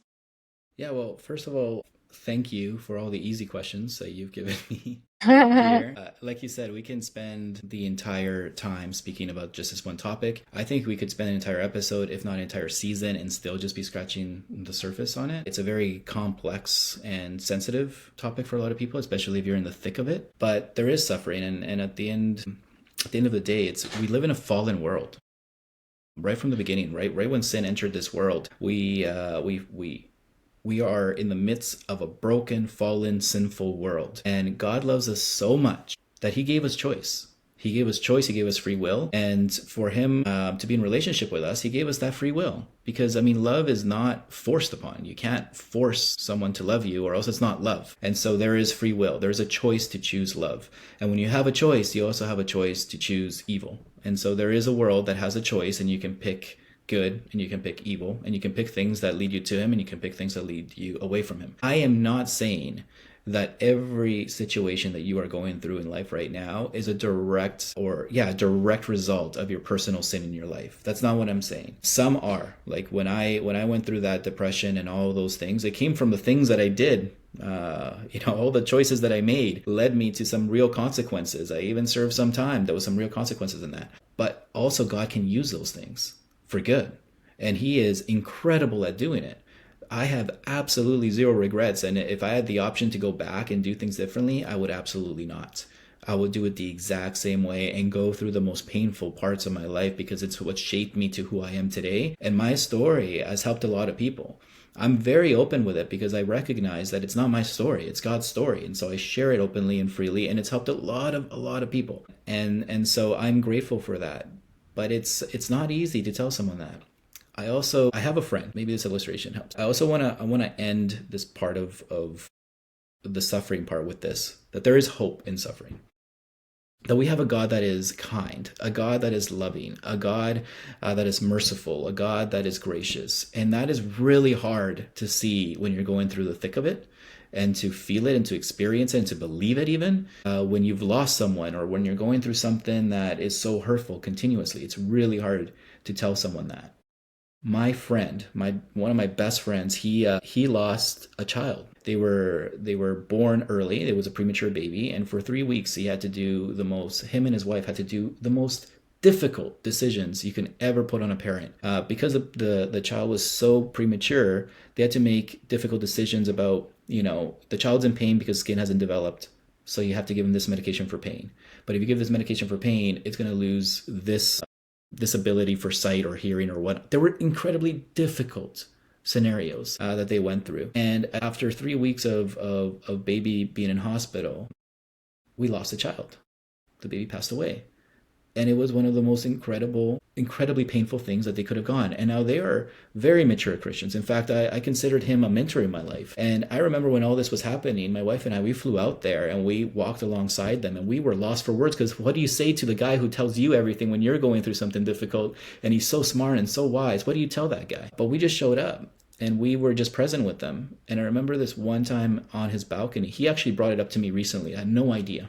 Yeah, well, first of all, thank you for all the easy questions that you've given me here. Like you said, we can spend the entire time speaking about just this one topic. I think we could spend an entire episode, if not an entire season, and still just be scratching the surface on it. It's a very complex and sensitive topic for a lot of people, especially if you're in the thick of it. But there is suffering, and at the end of the day, we live in a fallen world. Right from the beginning, right when sin entered this world, we are in the midst of a broken, fallen, sinful world. And God loves us so much that he gave us choice. He gave us choice. He gave us free will. And for him to be in relationship with us, he gave us that free will. Because, love is not forced upon. You can't force someone to love you, or else it's not love. And so there is free will. There's a choice to choose love. And when you have a choice, you also have a choice to choose evil. And so there is a world that has a choice, and you can pick good and you can pick evil, and you can pick things that lead you to him, and you can pick things that lead you away from him. I am not saying that every situation that you are going through in life right now is a direct result of your personal sin in your life. That's not what I'm saying. Some are. Like when I went through that depression and all those things, it came from the things that I did. All the choices that I made led me to some real consequences. I even served some time. There was some real consequences in that. But also God can use those things for good. And he is incredible at doing it. I have absolutely zero regrets. And if I had the option to go back and do things differently, I would absolutely not. I would do it the exact same way and go through the most painful parts of my life, because it's what shaped me to who I am today. And my story has helped a lot of people. I'm very open with it because I recognize that it's not my story, it's God's story. And so I share it openly and freely, and it's helped a lot of people. And so I'm grateful for that. But it's not easy to tell someone that. I have a friend. Maybe this illustration helps. I want to end this part of the suffering part with this, that there is hope in suffering. That we have a God that is kind, a God that is loving, a God that is merciful, a God that is gracious. And that is really hard to see when you're going through the thick of it, and to feel it and to experience it and to believe it even. When you've lost someone, or when you're going through something that is so hurtful continuously, it's really hard to tell someone that. My friend, one of my best friends, he lost a child. They were born early. It was a premature baby, and for 3 weeks him and his wife had to do the most difficult decisions you can ever put on a parent. Because the child was so premature, they had to make difficult decisions about, the child's in pain because skin hasn't developed. So you have to give him this medication for pain. But if you give this medication for pain, it's going to lose this ability for sight or hearing or what. There were incredibly difficult scenarios that they went through. And after 3 weeks of baby being in hospital, we lost a child. The baby passed away. And it was one of the most incredibly painful things that they could have gone. And now they are very mature Christians. In fact, I considered him a mentor in my life. And I remember when all this was happening, my wife and I, we flew out there and we walked alongside them, and we were lost for words, because what do you say to the guy who tells you everything when you're going through something difficult, and he's so smart and so wise? What do you tell that guy? But we just showed up. and we were just present with them. And I remember this one time on his balcony, he actually brought it up to me recently. I had no idea.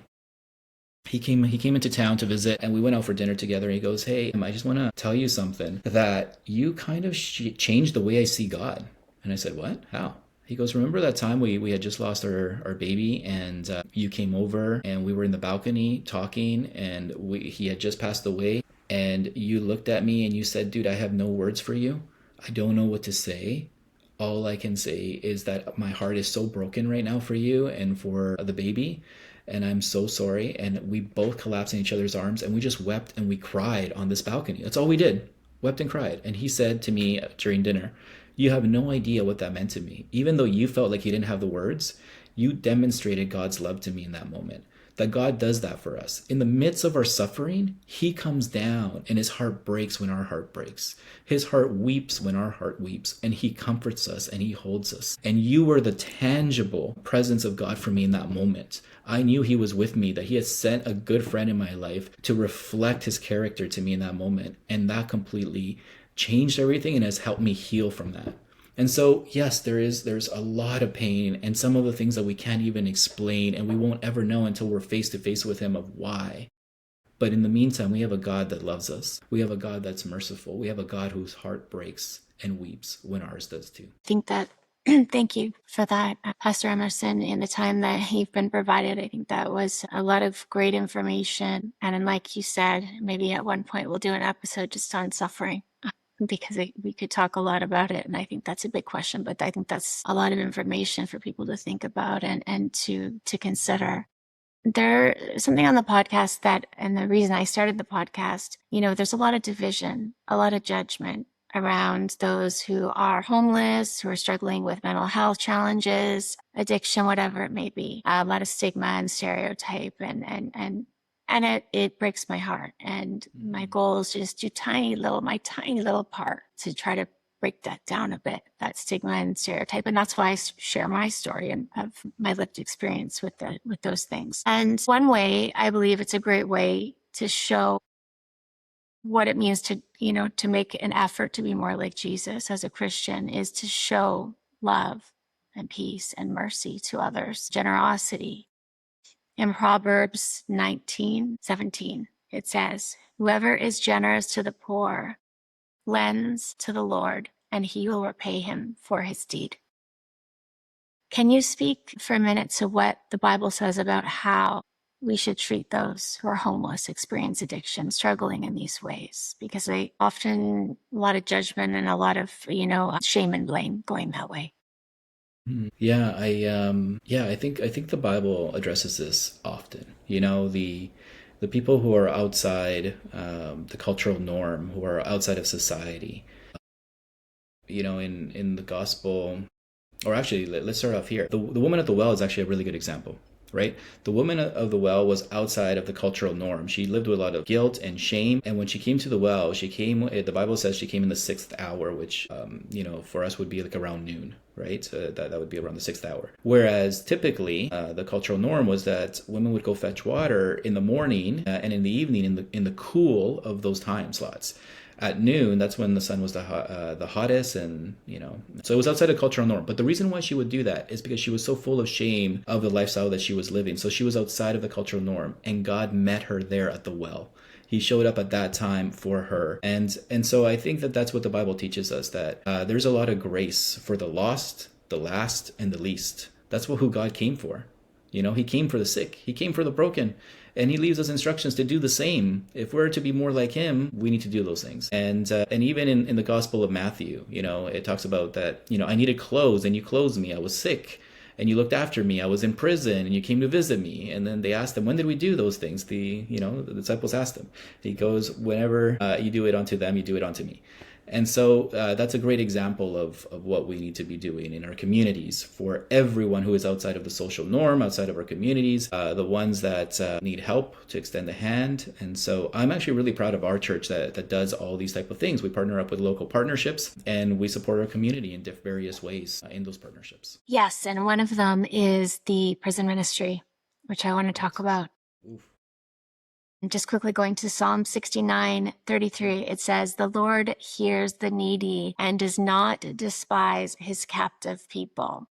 He came into town to visit, and we went out for dinner together. And he goes, "Hey, I just want to tell you something, that you kind of changed the way I see God." And I said, "What? How?" He goes, "Remember that time we had just lost our baby, and you came over and we were in the balcony talking, and he had just passed away, and you looked at me and you said, 'Dude, I have no words for you. I don't know what to say. All I can say is that my heart is so broken right now for you and for the baby, and I'm so sorry.'" And we both collapsed in each other's arms, and we just wept and we cried on this balcony. That's all we did. Wept and cried. And he said to me during dinner, "You have no idea what that meant to me. Even though you felt like you didn't have the words, you demonstrated God's love to me in that moment." That God does that for us. In the midst of our suffering, he comes down and his heart breaks when our heart breaks. His heart weeps when our heart weeps, and he comforts us and he holds us. And you were the tangible presence of God for me in that moment. I knew he was with me, that he had sent a good friend in my life to reflect his character to me in that moment. And that completely changed everything and has helped me heal from that. And so, yes, there's a lot of pain and some of the things that we can't even explain, and we won't ever know until we're face to face with him of why. But in the meantime, we have a God that loves us. We have a God that's merciful. We have a God whose heart breaks and weeps when ours does too. I think that, thank you for that, Pastor Emerson, in the time that you've been provided. I think that was a lot of great information. And like you said, maybe at one point we'll do an episode just on suffering, because we could talk a lot about it. And I think that's a big question, but I think that's a lot of information for people to think about and to consider. There's something on the podcast that, and the reason I started the podcast, there's a lot of division, a lot of judgment around those who are homeless, who are struggling with mental health challenges, addiction, whatever it may be. A lot of stigma and stereotype, and it breaks my heart. And my goal is to just do my tiny little part to try to break that down a bit, that stigma and stereotype. And that's why I share my story and of my lived experience with those things. And one way, I believe it's a great way to show what it means to make an effort to be more like Jesus as a Christian, is to show love and peace and mercy to others, generosity. In Proverbs 19:17, it says, "Whoever is generous to the poor lends to the Lord, and he will repay him for his deed." Can you speak for a minute to what the Bible says about how we should treat those who are homeless, experience addiction, struggling in these ways? Because they often, a lot of judgment and a lot of, shame and blame going that way. Yeah, I think the Bible addresses this often. The people who are outside the cultural norm, who are outside of society. In the gospel, or actually, let's start off here. The woman at the well is actually a really good example, right? The woman of the well was outside of the cultural norm. She lived with a lot of guilt and shame. And when she came to the well, the Bible says she came in the 6th hour, which, for us would be like around noon, right? So that would be around the 6th hour. Whereas typically, the cultural norm was that women would go fetch water in the morning and in the evening in the cool of those time slots. At noon, that's when the sun was the hottest, and so it was outside of cultural norm. But the reason why she would do that is because she was so full of shame of the lifestyle that she was living. So she was outside of the cultural norm, and God met her there at the well. He showed up at that time for her, and so I think that that's what the Bible teaches us, that there's a lot of grace for the lost, the last, and the least. That's who God came for. He came for the sick. He came for the broken. And he leaves us instructions to do the same. If we're to be more like him, we need to do those things. And even in the Gospel of Matthew, it talks about that, I needed clothes and you clothed me. I was sick and you looked after me. I was in prison and you came to visit me. And then they asked him, when did we do those things? The disciples asked him. He goes, whenever you do it unto them, you do it unto me. And so that's a great example of what we need to be doing in our communities for everyone who is outside of the social norm, outside of our communities, the ones that need help, to extend a hand. And so I'm actually really proud of our church that does all these type of things. We partner up with local partnerships and we support our community in various ways in those partnerships. Yes, and one of them is the prison ministry, which I want to talk about. Oof. And just quickly going to Psalm 69:33, it says, "The Lord hears the needy and does not despise his captive people."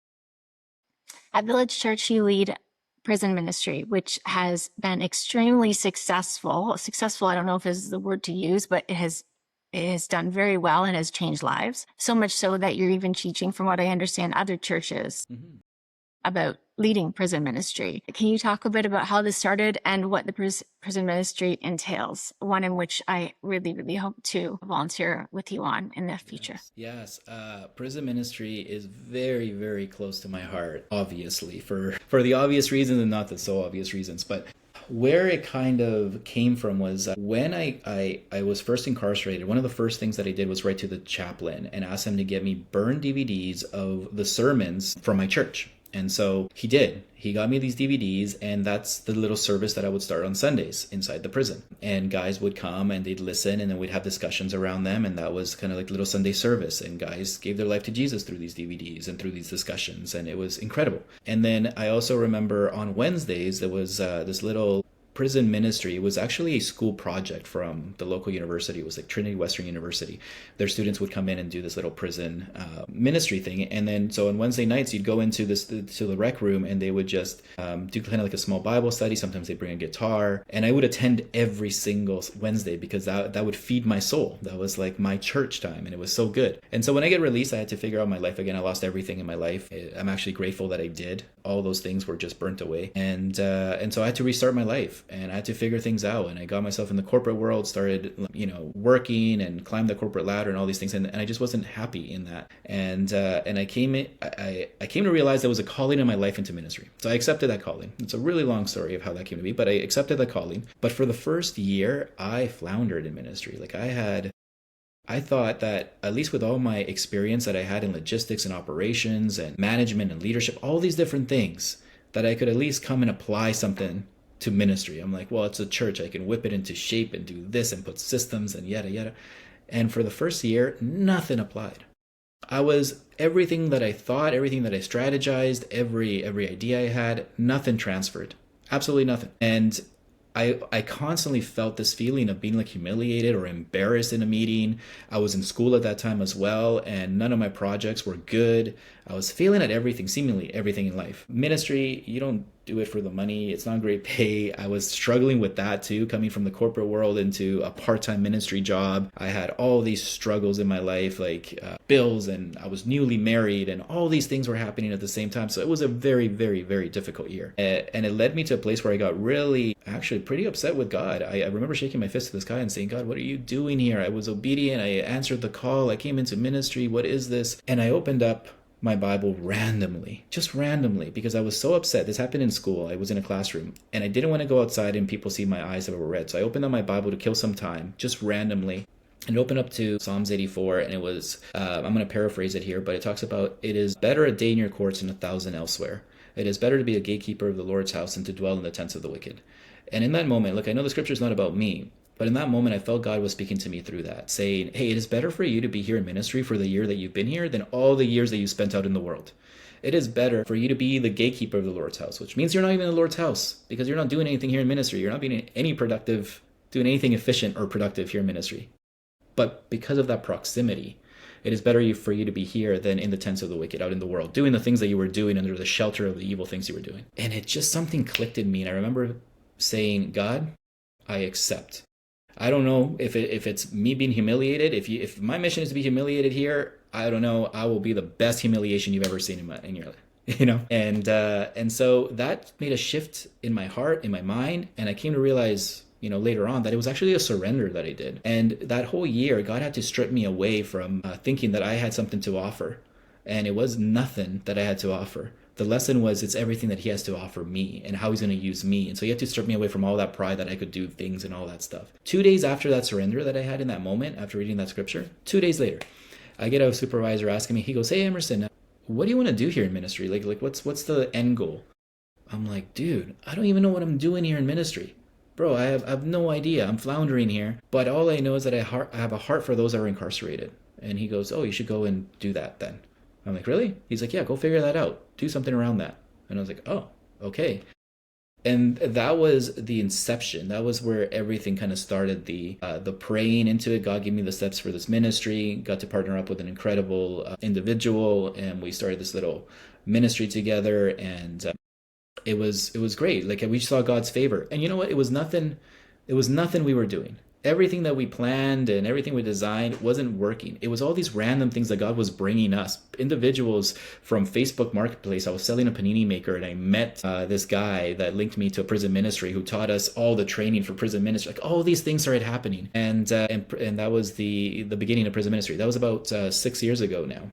At Village Church, you lead prison ministry, which has been extremely successful. Successful, I don't know if is the word to use, but it has done very well and has changed lives. So much so that you're even teaching, from what I understand, other churches about leading prison ministry. Can you talk a bit about how this started and what the prison ministry entails? One in which I really, really hope to volunteer with you on in the future. Yes. Prison ministry is very, very close to my heart, obviously, for the obvious reasons and not the so obvious reasons. But where it kind of came from was when I was first incarcerated, one of the first things that I did was write to the chaplain and ask him to get me burned DVDs of the sermons from my church. And so he did. He got me these DVDs, and that's the little service that I would start on Sundays inside the prison. And guys would come and they'd listen, and then we'd have discussions around them, and that was kind of like little Sunday service. And guys gave their life to Jesus through these DVDs and through these discussions, and it was incredible. And then I also remember on Wednesdays, there was this little prison ministry. It was actually a school project from the local university. It was like Trinity Western University. Their students would come in and do this little prison ministry thing. And then so on Wednesday nights, you'd go into to the rec room, and they would just do kind of like a small Bible study. Sometimes they bring a guitar, and I would attend every single Wednesday because that would feed my soul. That was like my church time, and it was so good. And so when I get released, I had to figure out my life again. I lost everything in my life. I'm actually grateful that I did. All those things were just burnt away, and so I had to restart my life. And I had to figure things out, and I got myself in the corporate world, started working and climbed the corporate ladder and all these things, and I just wasn't happy in that. And I came to realize there was a calling in my life into ministry. So I accepted that calling. It's a really long story of how that came to be, but I accepted that calling. But for the first year, I floundered in ministry. Like I thought that, at least with all my experience that I had in logistics and operations and management and leadership, all these different things, that I could at least come and apply something to ministry. I'm like, well, it's a church. I can whip it into shape and do this and put systems and yada, yada. And for the first year, nothing applied. I was everything that I thought, everything that I strategized, every idea I had, nothing transferred. Absolutely nothing. And I constantly felt this feeling of being like humiliated or embarrassed in a meeting. I was in school at that time as well, and none of my projects were good. I was failing at everything, seemingly everything in life. Ministry, you don't do it for the money. It's not great pay. I was struggling with that too, coming from the corporate world into a part-time ministry job. I had all these struggles in my life, like bills, and I was newly married, and all these things were happening at the same time. So it was a very, very, very difficult year. And it led me to a place where I got really, actually pretty upset with God. I remember shaking my fist to the sky and saying, God, what are you doing here? I was obedient. I answered the call. I came into ministry. What is this? And I opened up my Bible randomly, just randomly, because I was so upset. This happened in school. I was in a classroom, and I didn't want to go outside and people see my eyes that were red. So I opened up my Bible to kill some time, just randomly, and opened up to Psalms 84, and it was, I'm going to paraphrase it here, but it talks about, it is better a day in your courts than 1,000 elsewhere. It is better to be a gatekeeper of the Lord's house than to dwell in the tents of the wicked. And in that moment, look, I know the scripture is not about me, but in that moment, I felt God was speaking to me through that, saying, hey, it is better for you to be here in ministry for the year that you've been here than all the years that you spent out in the world. It is better for you to be the gatekeeper of the Lord's house, which means you're not even in the Lord's house because you're not doing anything here in ministry. You're not being any productive, doing anything efficient or productive here in ministry. But because of that proximity, it is better for you to be here than in the tents of the wicked out in the world, doing the things that you were doing under the shelter of the evil things you were doing. And it just, something clicked in me. And I remember saying, God, I accept. I don't know if it's me being humiliated. If my mission is to be humiliated here, I don't know. I will be the best humiliation you've ever seen in your life, And so that made a shift in my heart, in my mind, and I came to realize, later on, that it was actually a surrender that I did. And that whole year, God had to strip me away from thinking that I had something to offer, and it was nothing that I had to offer. The lesson was, it's everything that he has to offer me and how he's going to use me. And so he had to strip me away from all that pride that I could do things and all that stuff. 2 days after that surrender that I had in that moment, after reading that scripture, 2 days later, I get a supervisor asking me, he goes, hey, Emerson, what do you want to do here in ministry? Like what's the end goal? I'm like, dude, I don't even know what I'm doing here in ministry. Bro, I have no idea. I'm floundering here. But all I know is that I have a heart for those that are incarcerated. And he goes, oh, you should go and do that then. I'm like, really? He's like, yeah, go figure that out. Do something around that. And I was like, oh, okay. And that was the inception. That was where everything kind of started. The praying into it. God gave me the steps for this ministry. Got to partner up with an incredible individual, and we started this little ministry together. And it was great. Like we saw God's favor. And you know what? It was nothing we were doing. Everything that we planned and everything we designed wasn't working. It was all these random things that God was bringing us. Individuals from Facebook Marketplace. I was selling a panini maker, and I met this guy that linked me to a prison ministry who taught us all the training for prison ministry. Like all these things started happening, and that was the beginning of prison ministry. That was about 6 years ago now.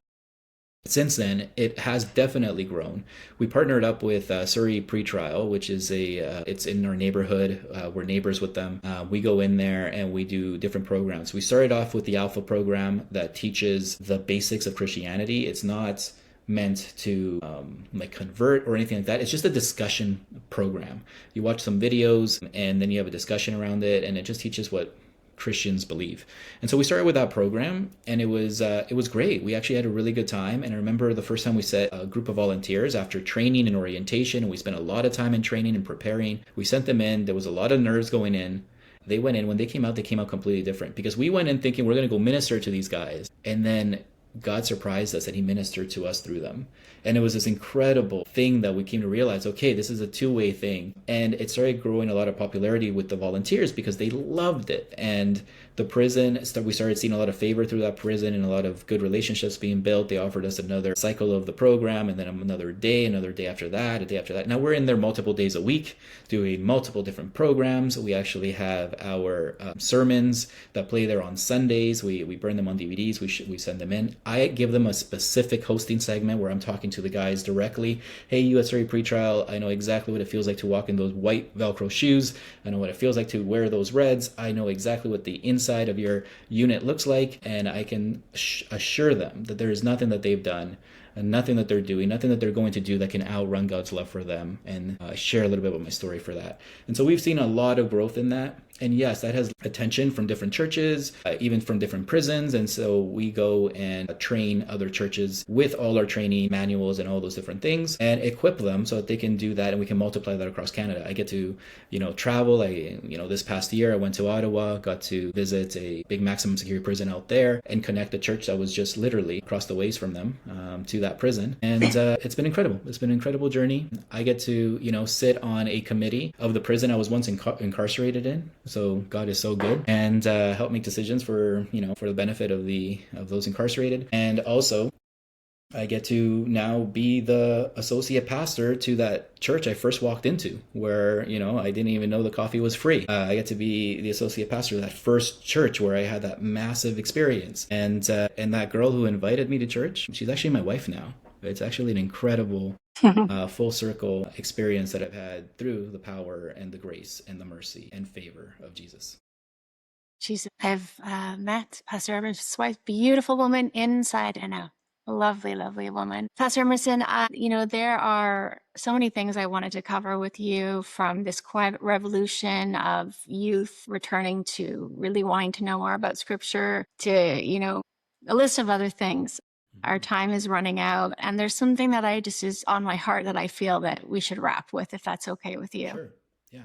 Since then, it has definitely grown. We partnered up with Surrey Pretrial, which is it's in our neighborhood. We're neighbors with them. We go in there and we do different programs. We started off with the Alpha program that teaches the basics of Christianity. It's not meant to like convert or anything like that. It's just a discussion program. You watch some videos and then you have a discussion around it, and it just teaches what Christians believe. And so we started with that program, and it was great. We actually had a really good time. And I remember the first time we set a group of volunteers after training and orientation, and we spent a lot of time in training and preparing. We sent them in. There was a lot of nerves going in. They went in. When they came out completely different, because we went in thinking we're going to go minister to these guys, and then God surprised us and he ministered to us through them. And it was this incredible thing that we came to realize, okay, this is a two-way thing. And it started growing a lot of popularity with the volunteers because they loved it. And the prison, we started seeing a lot of favor through that prison and a lot of good relationships being built. They offered us another cycle of the program, and then another day after that, a day after that. Now we're in there multiple days a week doing multiple different programs. We actually have our sermons that play there on Sundays. We burn them on DVDs. We send them in. I give them a specific hosting segment where I'm talking to the guys directly. Hey, you at Surrey Pretrial, I know exactly what it feels like to walk in those white Velcro shoes. I know what it feels like to wear those reds. I know exactly what the inside of your unit looks like, and I can assure them that there is nothing that they've done and nothing that they're doing, nothing that they're going to do that can outrun God's love for them. And share a little bit about my story for that. And so we've seen a lot of growth in that. And yes, that has attention from different churches, even from different prisons. And so we go and train other churches with all our training manuals and all those different things and equip them so that they can do that, and we can multiply that across Canada. I get to, travel. This past year I went to Ottawa, got to visit a big maximum security prison out there and connect a church that was just literally across the ways from them to that prison. And it's been incredible. It's been an incredible journey. I get to, sit on a committee of the prison I was once incarcerated in. So God is so good, and help make decisions for the benefit of those incarcerated. And also I get to now be the associate pastor to that church I first walked into, where I didn't even know the coffee was free. I get to be the associate pastor of that first church where I had that massive experience. And that girl who invited me to church, she's actually my wife now. It's actually an incredible full circle experience that I've had through the power and the grace and the mercy and favor of Jesus. I've met Pastor Emerson's wife, beautiful woman inside and out. Lovely, lovely woman. Pastor Emerson, there are so many things I wanted to cover with you, from this quiet revolution of youth returning to really wanting to know more about Scripture to, a list of other things. Our time is running out, and there's something that is on my heart that I feel that we should wrap with, if that's okay with you. Sure. Yeah.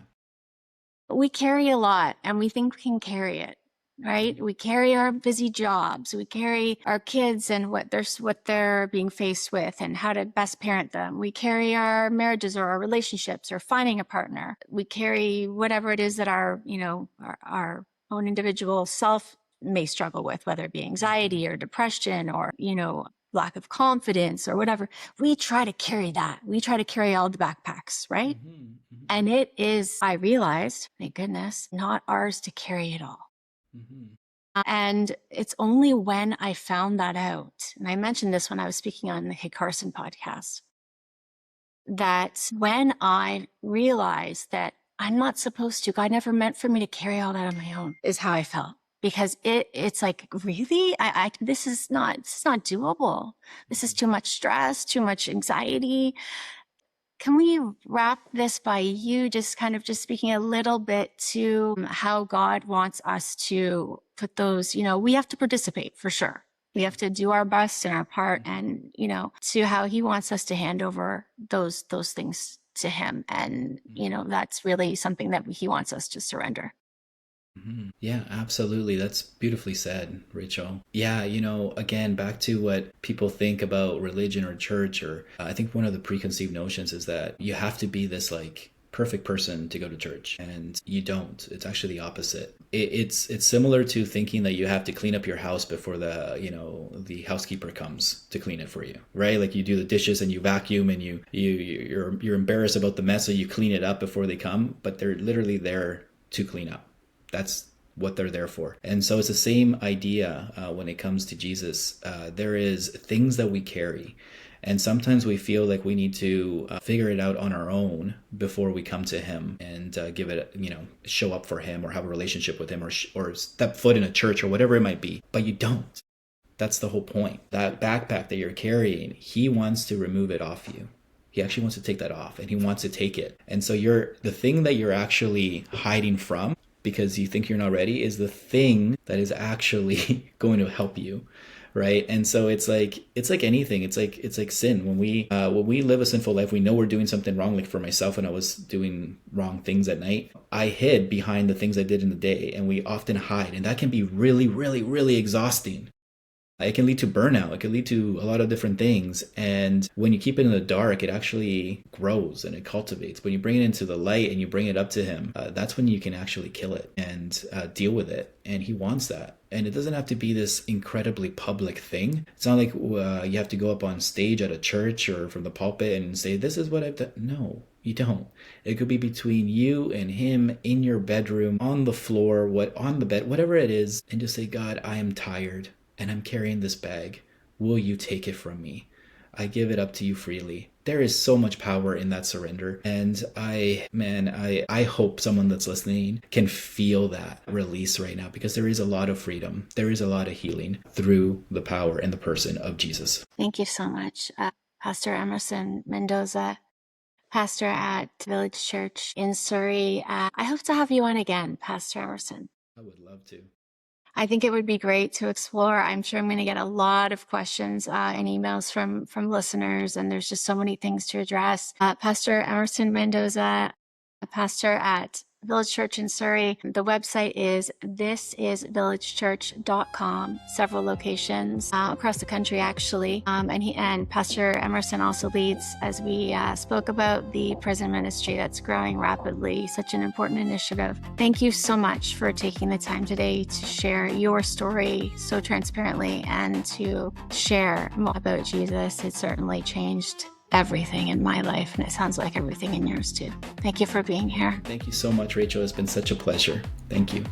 We carry a lot, and we think we can carry it, right? We carry our busy jobs, we carry our kids and what they're being faced with and how to best parent them. We carry our marriages or our relationships or finding a partner. We carry whatever it is that our own individual self may struggle with, whether it be anxiety or depression or, lack of confidence or whatever. We try to carry that. We try to carry all the backpacks, right? Mm-hmm. Mm-hmm. And it is, I realized, thank goodness, not ours to carry it all. Mm-hmm. And it's only when I found that out, and I mentioned this when I was speaking on the Hey Carson podcast, that when I realized that I'm not supposed to, God never meant for me to carry all that on my own, is how I felt. Because it's like, really? This is not doable. This is too much stress, too much anxiety. Can we wrap this by you just speaking a little bit to how God wants us to put those, we have to participate for sure. We have to do our best and our part, and, to how he wants us to hand over those things to him. And, that's really something that he wants us to surrender. Yeah, absolutely. That's beautifully said, Rachel. Yeah, again, back to what people think about religion or church, or I think one of the preconceived notions is that you have to be this like perfect person to go to church, and you don't. It's actually the opposite. It's similar to thinking that you have to clean up your house before the housekeeper comes to clean it for you, right? Like you do the dishes and you vacuum, and you're embarrassed about the mess, so you clean it up before they come, but they're literally there to clean up. That's what they're there for. And so it's the same idea when it comes to Jesus. There is things that we carry. And sometimes we feel like we need to figure it out on our own before we come to him and give it, show up for him or have a relationship with him or step foot in a church or whatever it might be. But you don't. That's the whole point. That backpack that you're carrying, he wants to remove it off you. He actually wants to take that off, and he wants to take it. And so the thing that you're actually hiding from because you think you're not ready is the thing that is actually going to help you, right? And so it's like anything. It's like sin. When we live a sinful life, we know we're doing something wrong. Like for myself, when I was doing wrong things at night, I hid behind the things I did in the day, and we often hide, and that can be really, really, really exhausting. It can lead to burnout. It can lead to a lot of different things. And when you keep it in the dark, it actually grows and it cultivates. When you bring it into the light and you bring it up to him, that's when you can actually kill it and deal with it. And he wants that. And it doesn't have to be this incredibly public thing. It's not like you have to go up on stage at a church or from the pulpit and say, this is what I've done. No, you don't. It could be between you and him in your bedroom, on the floor, on the bed, whatever it is. And just say, God, I am tired. And I'm carrying this bag. Will you take it from me? I give it up to you freely. There is so much power in that surrender. And I hope someone that's listening can feel that release right now, because there is a lot of freedom. There is a lot of healing through the power and the person of Jesus. Thank you so much, Pastor Emerson Mendoza, pastor at Village Church in Surrey. I hope to have you on again, Pastor Emerson. I would love to. I think it would be great to explore. I'm sure I'm going to get a lot of questions and emails from listeners, and there's just so many things to address. Pastor Emerson Mendoza, a pastor at Village Church in Surrey. The website is thisisvillagechurch.com. Several locations across the country, actually. And Pastor Emerson also leads, as we spoke about, the prison ministry that's growing rapidly. Such an important initiative. Thank you so much for taking the time today to share your story so transparently and to share more about Jesus. It certainly changed everything in my life, and it sounds like everything in yours too. Thank you for being here. Thank you so much, Rachel. It's been such a pleasure. Thank you.